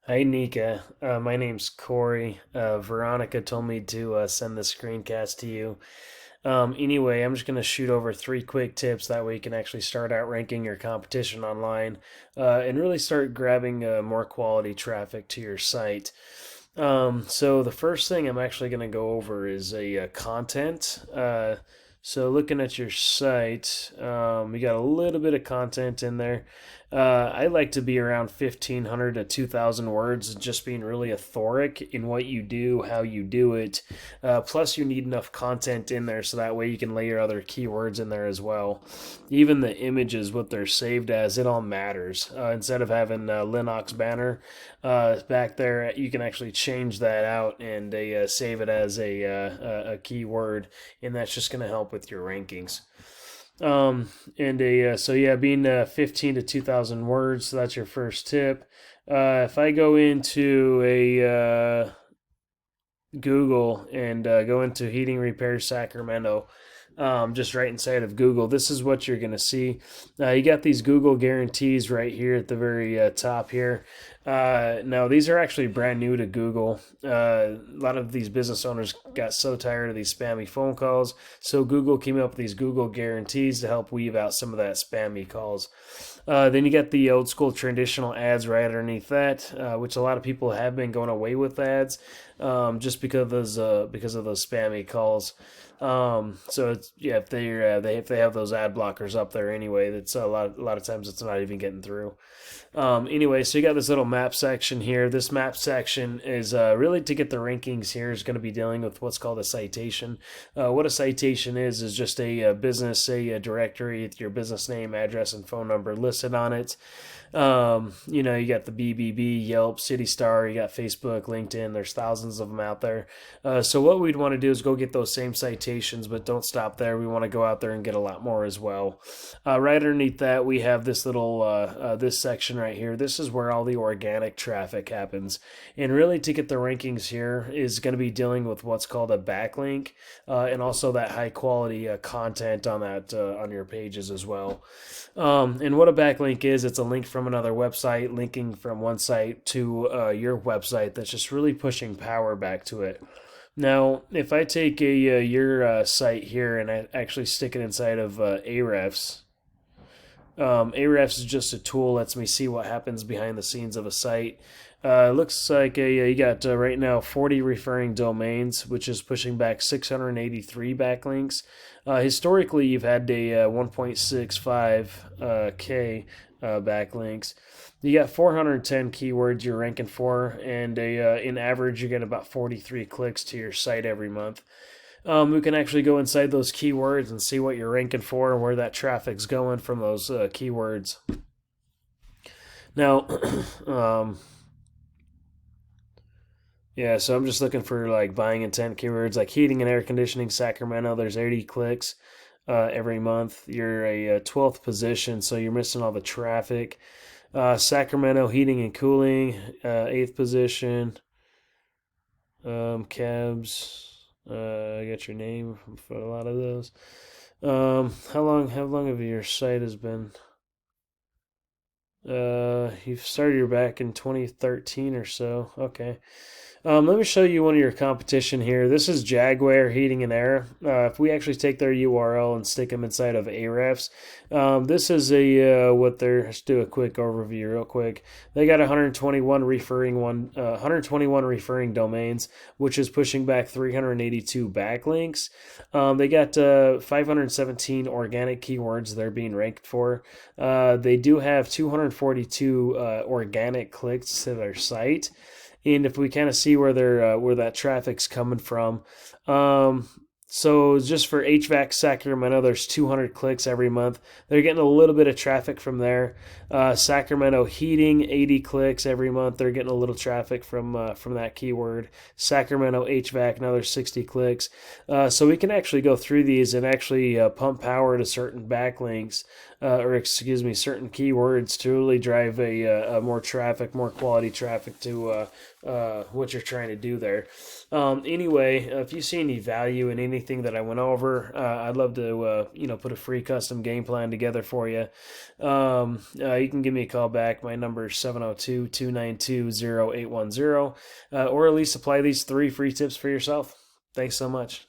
Hi, Nika. My name's Corey. Veronica told me to send the screencast to you. Anyway, I'm just going to shoot over three quick tips that way you can actually start out ranking your competition online and really start grabbing more quality traffic to your site. So, the first thing I'm actually going to go over is a content. So, looking at your site, you got a little bit of content in there. I like to be around 1,500 to 2,000 words, just being really authoric in what you do, how you do it. Plus, you need enough content in there so that way you can layer other keywords in there as well. Even the images, what they're saved as, it all matters. Instead of having Linux banner back there, you can actually change that out and save it as a keyword, and that's just going to help with your rankings. And so yeah, being 15 to 2,000 words, so that's your first tip. If I go into a Google and go into heating repair Sacramento, just right inside of Google, this is what you're going to see. You got these Google guarantees right here at the very top here. Now, these are actually brand new to Google. A lot of these business owners got so tired of these spammy phone calls, so Google came up with these Google guarantees to help weave out some of that spammy calls. Then you got the old school traditional ads right underneath that, which a lot of people have been going away with ads, just because of those spammy calls. So it's yeah, if they have those ad blockers up there anyway, that's a lot of times it's not even getting through. Anyway, so you got this little map section here. This map section is really to get the rankings here is going to be dealing with what's called a citation. What a citation is just a business, say a directory with your business name, address, and phone number listed on it. You got the BBB, Yelp, City Star, you got Facebook, LinkedIn. There's thousands of them out there. So what we'd want to do is go get those same citations, but don't stop there. We want to go out there and get a lot more as well. Right underneath that, we have this little this section right here. This is where all the organic traffic happens, and really to get the rankings here is going to be dealing with what's called a backlink, and also that high quality content on that on your pages as well. And what a backlink is, it's a link from another website, linking from one site to your website that's just really pushing power back to it. Now, if I take your site here and I actually stick it inside of Ahrefs, Ahrefs is just a tool that lets me see what happens behind the scenes of a site. Looks like you got right now 40 referring domains, which is pushing back 683 backlinks. Historically, you've had a 1.65 K backlinks. You got 410 keywords you're ranking for, and in average, you get about 43 clicks to your site every month. We can actually go inside those keywords and see what you're ranking for and where that traffic's going from those keywords. Now, yeah, so I'm just looking for like buying intent keywords like heating and air conditioning Sacramento. There's 80 clicks every month. You're a 12th position, so you're missing all the traffic. Sacramento heating and cooling, 8th position. Cabs. I got your name for a lot of those. How long have your site has been? You've started back in 2013 or so. Okay. Let me show you one of your competition here. This is Jaguar Heating and Air. If we actually take their URL and stick them inside of Ahrefs, this is what they're. Let's do a quick overview, real quick. They got 121 referring domains, which is pushing back 382 backlinks. They got 517 organic keywords they're being ranked for. They do have 242 organic clicks to their site. And if we kind of see where that traffic's coming from, so just for HVAC Sacramento, there's 200 clicks every month. They're getting a little bit of traffic from there. Sacramento Heating, 80 clicks every month. They're getting a little traffic from that keyword. Sacramento HVAC, another 60 clicks. So we can actually go through these and actually pump power to certain backlinks, certain keywords to really drive a more traffic, more quality traffic to what you're trying to do there. Anyway, if you see any value in any anything that I went over. I'd love to, put a free custom game plan together for you. You can give me a call back. My number is 702-292-0810, or at least apply these 3 free tips for yourself. Thanks so much.